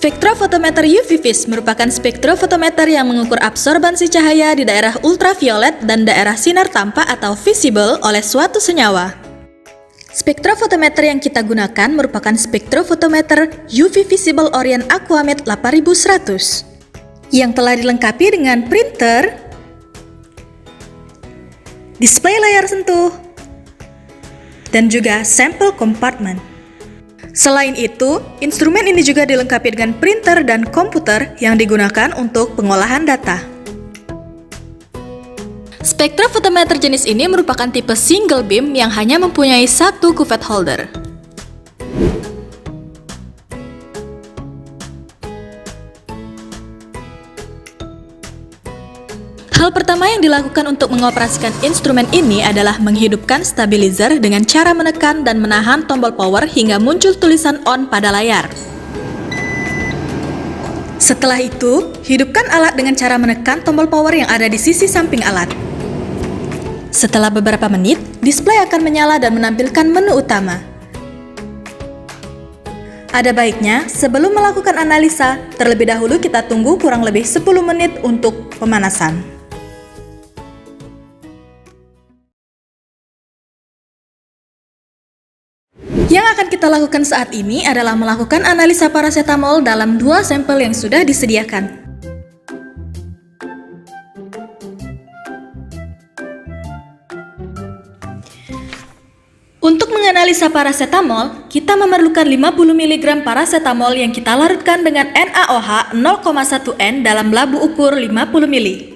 Spektrofotometer UV-Vis merupakan spektrofotometer yang mengukur absorbansi cahaya di daerah ultraviolet dan daerah sinar tampak atau visible oleh suatu senyawa. Spektrofotometer yang kita gunakan merupakan spektrofotometer UV Visible Orient Aquamed 8100 yang telah dilengkapi dengan printer, display layar sentuh, dan juga sampel compartment. Selain itu, instrumen ini juga dilengkapi dengan printer dan komputer yang digunakan untuk pengolahan data. Spektrofotometer jenis ini merupakan tipe single beam yang hanya mempunyai satu cuvette holder. Hal pertama yang dilakukan untuk mengoperasikan instrumen ini adalah menghidupkan stabilizer dengan cara menekan dan menahan tombol power hingga muncul tulisan on pada layar. Setelah itu, hidupkan alat dengan cara menekan tombol power yang ada di sisi samping alat. Setelah beberapa menit, display akan menyala dan menampilkan menu utama. Ada baiknya, sebelum melakukan analisa, terlebih dahulu kita tunggu kurang lebih 10 menit untuk pemanasan. Yang akan kita lakukan saat ini adalah melakukan analisa paracetamol dalam 2 sampel yang sudah disediakan. Untuk menganalisa paracetamol, kita memerlukan 50 mg paracetamol yang kita larutkan dengan NaOH 0,1 N dalam labu ukur 50 ml.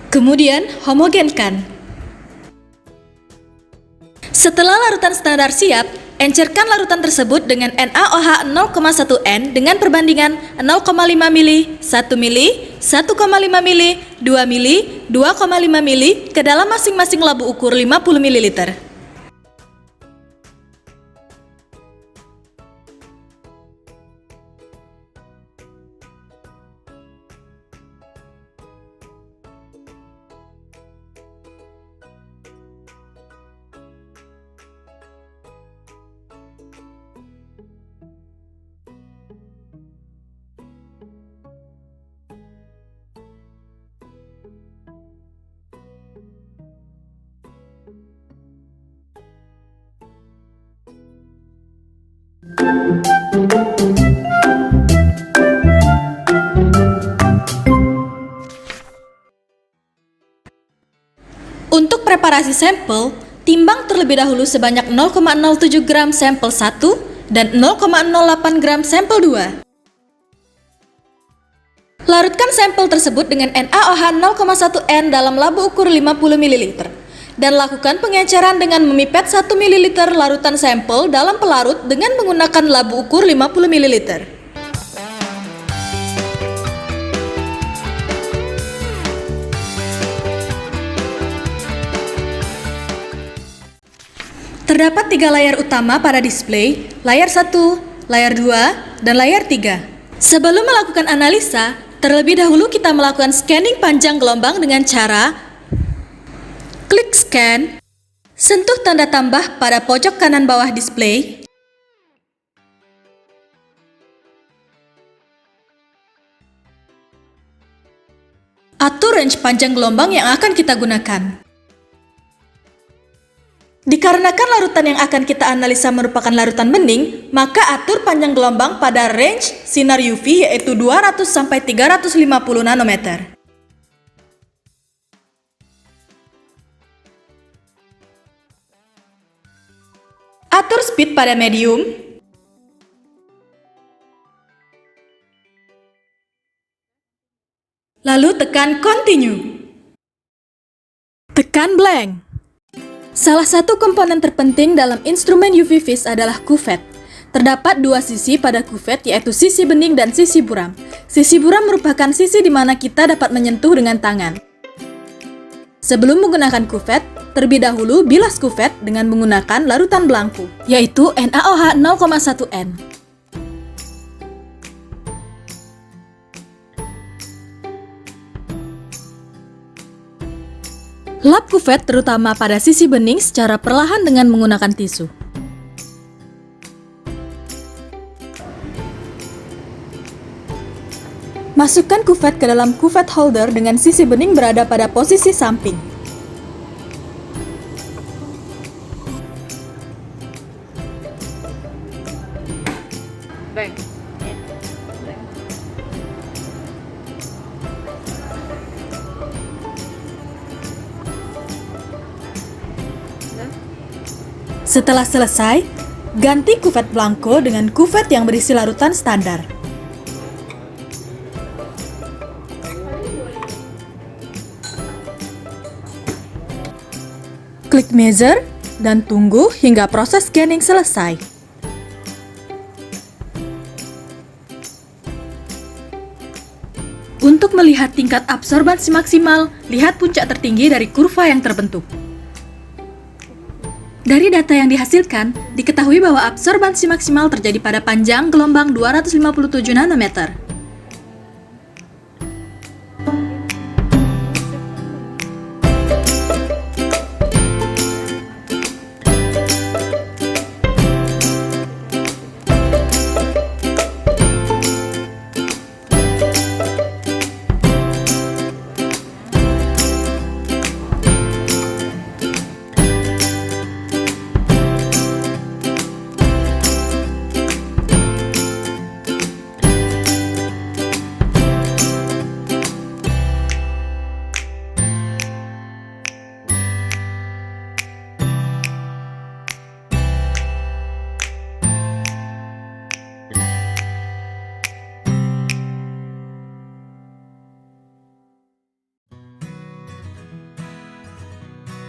Kemudian, homogenkan. Setelah larutan standar siap, encerkan larutan tersebut dengan NaOH 0,1 N dengan perbandingan 0,5 mili, 1 mili, 1,5 mili, 2 mili, 2,5 mili ke dalam masing-masing labu ukur 50 ml. Untuk preparasi sampel, timbang terlebih dahulu sebanyak 0,07 gram sampel 1 dan 0,08 gram sampel 2. Larutkan sampel tersebut dengan NaOH 0,1 N dalam labu ukur 50 ml dan lakukan pengenceran dengan memipet 1 ml larutan sampel dalam pelarut dengan menggunakan labu ukur 50 ml. Terdapat 3 layar utama pada display, layar 1, layar 2, dan layar 3. Sebelum melakukan analisa, terlebih dahulu kita melakukan scanning panjang gelombang dengan cara klik scan, sentuh tanda tambah pada pojok kanan bawah display, atur range panjang gelombang yang akan kita gunakan. Dikarenakan larutan yang akan kita analisa merupakan larutan bening, maka atur panjang gelombang pada range sinar UV yaitu 200–350 nanometer. Atur speed pada medium. Lalu tekan continue. Tekan blank. Salah satu komponen terpenting dalam instrumen UV-Vis adalah cuvette. Terdapat 2 sisi pada cuvette yaitu sisi bening dan sisi buram. Sisi buram merupakan sisi di mana kita dapat menyentuh dengan tangan. Sebelum menggunakan cuvette, terlebih dahulu bilas cuvette dengan menggunakan larutan belangku, yaitu NaOH 0,1 N. Lap kuvet terutama pada sisi bening secara perlahan dengan menggunakan tisu. Masukkan kuvet ke dalam kuvet holder dengan sisi bening berada pada posisi samping. Setelah selesai, ganti kuvet blanko dengan kuvet yang berisi larutan standar. Klik measure dan tunggu hingga proses scanning selesai. Untuk melihat tingkat absorbansi maksimal, lihat puncak tertinggi dari kurva yang terbentuk. Dari data yang dihasilkan, diketahui bahwa absorbansi maksimal terjadi pada panjang gelombang 257 nanometer.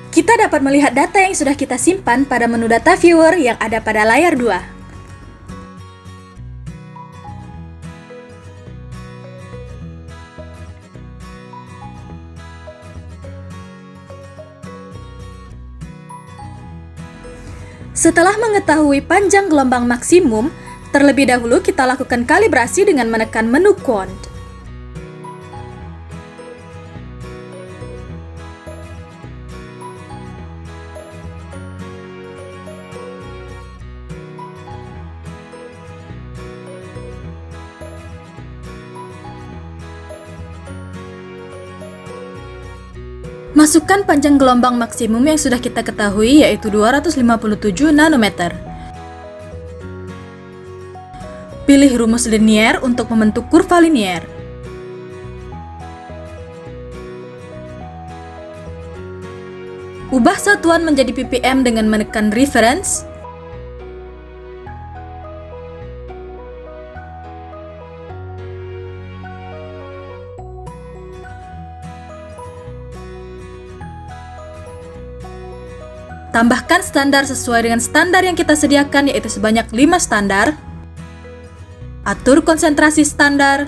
Kita dapat melihat data yang sudah kita simpan pada menu data viewer yang ada pada layar 2. Setelah mengetahui panjang gelombang maksimum, terlebih dahulu kita lakukan kalibrasi dengan menekan menu quant. Masukkan panjang gelombang maksimum yang sudah kita ketahui yaitu 257 nanometer. Pilih rumus linier untuk membentuk kurva linier. Ubah satuan menjadi ppm dengan menekan reference. Tambahkan standar sesuai dengan standar yang kita sediakan yaitu sebanyak 5 standar. Atur konsentrasi standar.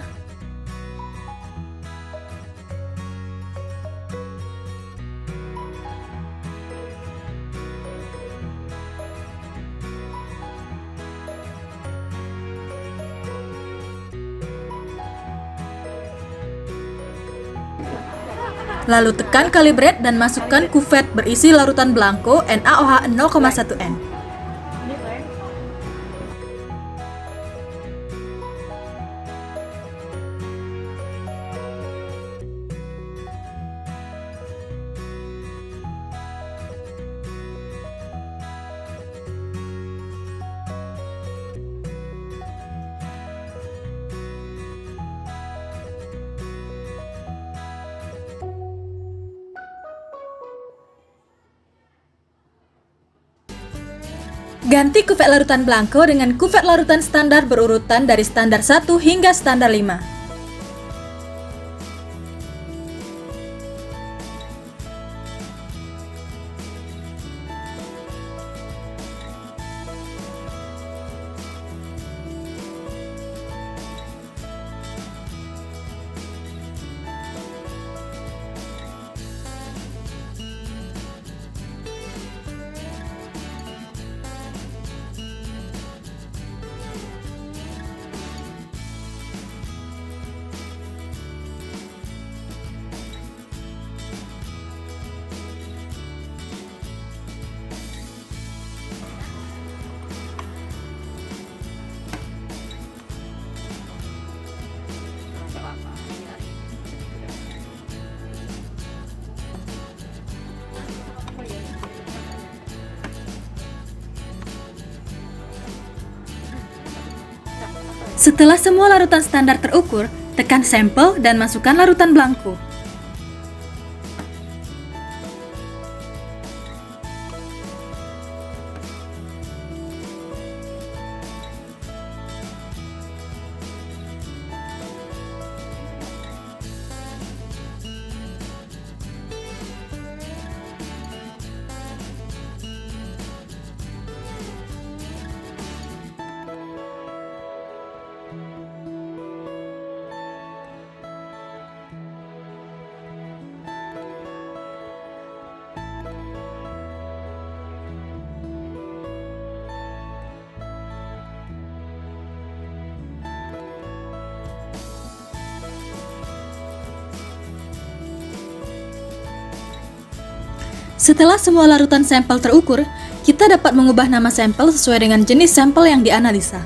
Lalu tekan calibrate dan masukkan kuvet berisi larutan blanko NaOH 0,1N. Ganti kuvet larutan blanko dengan kuvet larutan standar berurutan dari standar 1 hingga standar 5. Setelah semua larutan standar terukur, tekan sampel dan masukkan larutan belangko. Setelah semua larutan sampel terukur, kita dapat mengubah nama sampel sesuai dengan jenis sampel yang dianalisa.